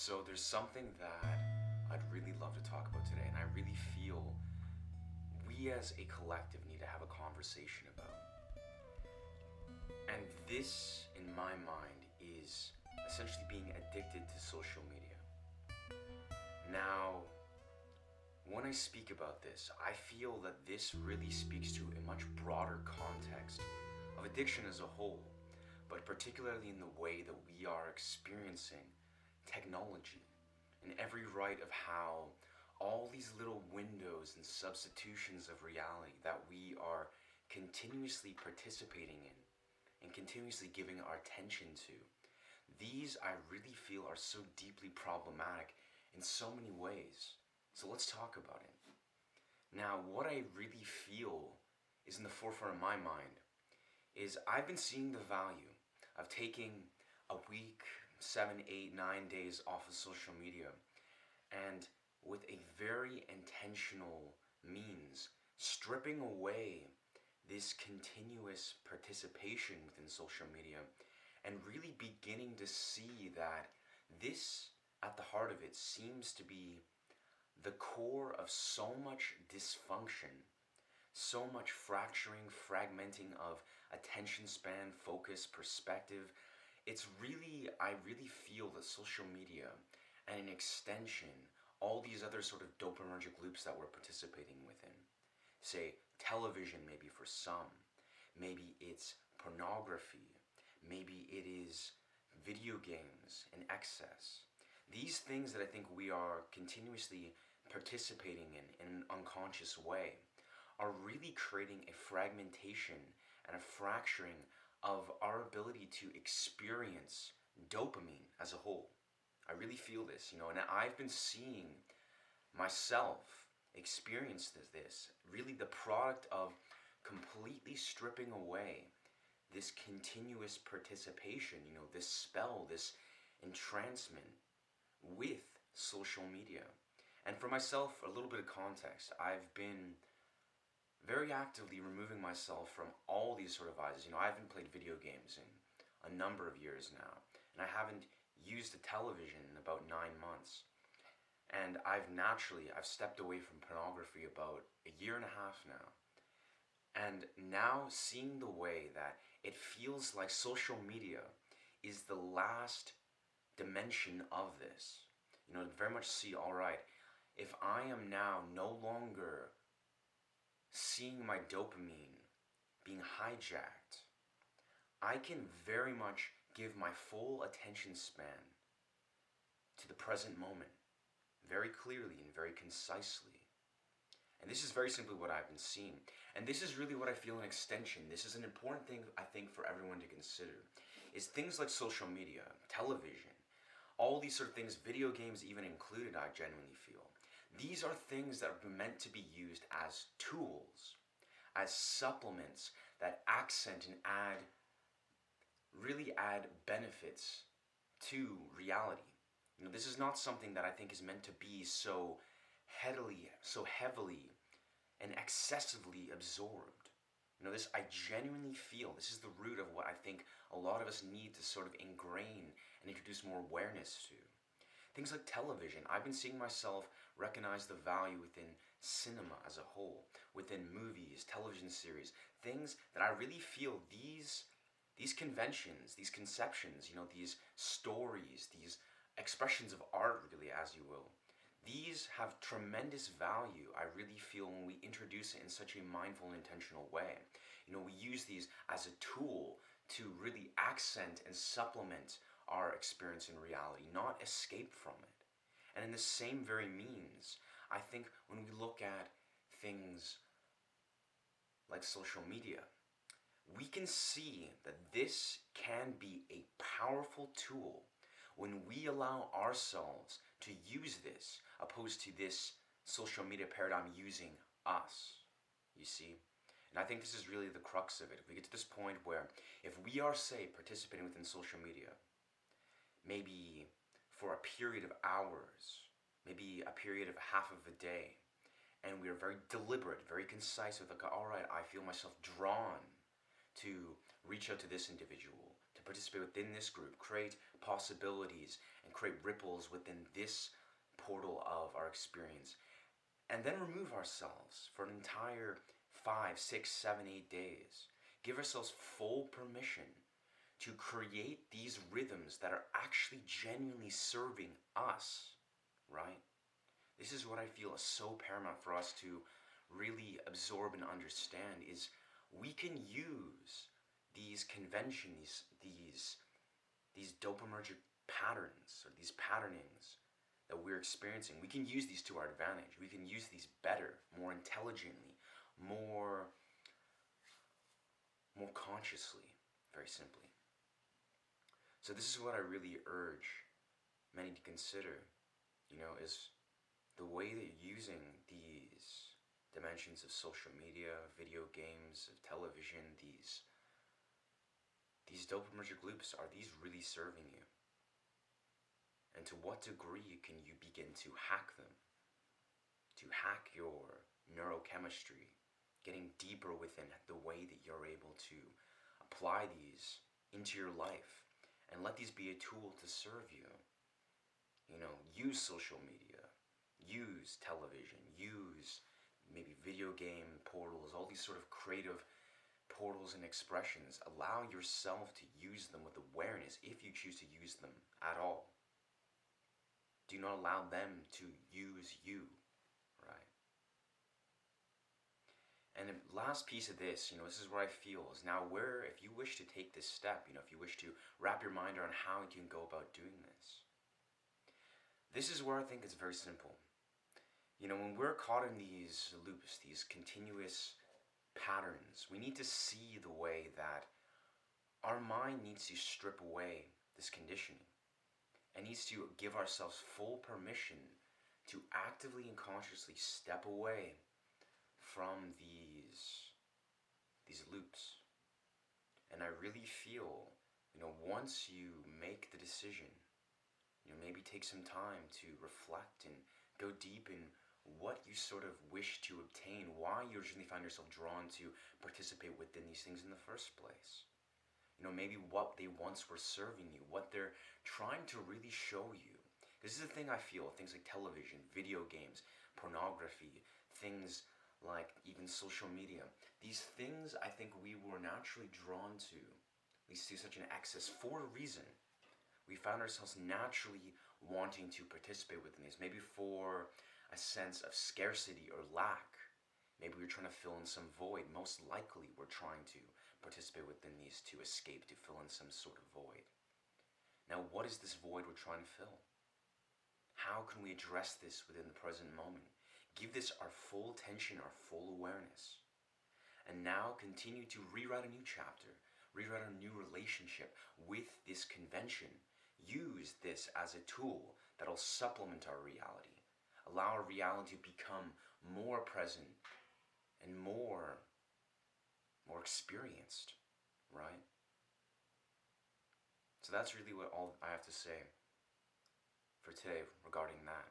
So there's something that I'd really love to talk about today, and I really feel we as a collective need to have a conversation about. And this, in my mind, is essentially being addicted to social media. Now, when I speak about this, I feel that this really speaks to a much broader context of addiction as a whole, but particularly in the way that we are experiencing technology in every right of how all these little windows and substitutions of reality that we are continuously participating in and continuously giving our attention to, these I really feel are so deeply problematic in so many ways. So let's talk about it. Now, what I really feel is in the forefront of my mind is I've been seeing the value of taking a week, 7, 8, 9 days off of social media and with a very intentional means, stripping away this continuous participation within social media and really beginning to see that this, at the heart of it, seems to be the core of so much dysfunction, so much fracturing, fragmenting of attention span, focus, perspective. I really feel that social media and an extension, all these other sort of dopaminergic loops that we're participating within, say television maybe for some, maybe it's pornography, maybe it is video games in excess. These things that I think we are continuously participating in an unconscious way are really creating a fragmentation and a fracturing of our ability to experience dopamine as a whole. I really feel this, and I've been seeing myself experience this, really the product of completely stripping away this continuous participation, this spell, this entrancement with social media. And for myself, a little bit of context, I've been very actively removing myself from all these sort of vices. I haven't played video games in a number of years now, and I haven't used a television in about 9 months. And I've stepped away from pornography about a year and a half now. And now seeing the way that it feels like social media is the last dimension of this. To very much see, all right, if I am now no longer seeing my dopamine being hijacked, I can very much give my full attention span to the present moment very clearly and very concisely. And this is very simply what I've been seeing. And this is really what I feel an extension. This is an important thing, I think, for everyone to consider. Is things like social media, television, all these sort of things, video games even included, I genuinely feel. These are things that are meant to be used as tools, as supplements that accent and really add benefits to reality. This is not something that I think is meant to be so heavily and excessively absorbed. This I genuinely feel, this is the root of what I think a lot of us need to sort of ingrain and introduce more awareness to. Things like television, I've been seeing myself recognize the value within cinema as a whole, within movies, television series, things that I really feel these conventions, these conceptions, these stories, these expressions of art, really, as you will, these have tremendous value, I really feel, when we introduce it in such a mindful and intentional way. We use these as a tool to really accent and supplement our experience in reality, not escape from it. And in the same very means, I think when we look at things like social media, we can see that this can be a powerful tool when we allow ourselves to use this, opposed to this social media paradigm using us, you see? And I think this is really the crux of it. If we get to this point where if we are, say, participating within social media, maybe for a period of hours, maybe a period of half of a day, and we are very deliberate, very concise with like, all right, I feel myself drawn to reach out to this individual, to participate within this group, create possibilities and create ripples within this portal of our experience, and then remove ourselves for an entire 5, 6, 7, 8 days. Give ourselves full permission to create these rhythms that are actually genuinely serving us, right? This is what I feel is so paramount for us to really absorb and understand is we can use these conventions, these dopaminergic patterns or these patternings that we're experiencing. We can use these to our advantage. We can use these better, more intelligently, more consciously, very simply. So this is what I really urge many to consider, is the way that you're using these dimensions of social media, video games, of television, these dopaminergic loops, are these really serving you? And to what degree can you begin to hack them? To hack your neurochemistry, getting deeper within the way that you're able to apply these into your life and let these be a tool to serve you. Use social media, use television, use maybe video game portals, all these sort of creative portals and expressions. Allow yourself to use them with awareness if you choose to use them at all. Do not allow them to use you, right? And the last piece of this, this is where I feel is now where, if you wish to take this step, if you wish to wrap your mind around how you can go about doing this is where I think it's very simple. When we're caught in these loops, these continuous patterns, we need to see the way that our mind needs to strip away this conditioning and needs to give ourselves full permission to actively and consciously step away from these loops. And I really feel, once you make the decision, maybe take some time to reflect and go deep in what you sort of wish to obtain, why you originally find yourself drawn to participate within these things in the first place. Maybe what they once were serving you, what they're trying to really show you. This is the thing I feel, things like television, video games, pornography, things like even social media. These things I think we were naturally drawn to, at least to such an excess, for a reason. We found ourselves naturally wanting to participate within these, maybe for a sense of scarcity or lack. Maybe we're trying to fill in some void. Most likely we're trying to participate within these to escape, to fill in some sort of void. Now, what is this void we're trying to fill? How can we address this within the present moment? Give this our full attention, our full awareness. And now continue to rewrite a new chapter, rewrite a new relationship with this convention. Use this as a tool that'll supplement our reality. Allow our reality to become more present and more experienced, right? So that's really what all I have to say for today regarding that.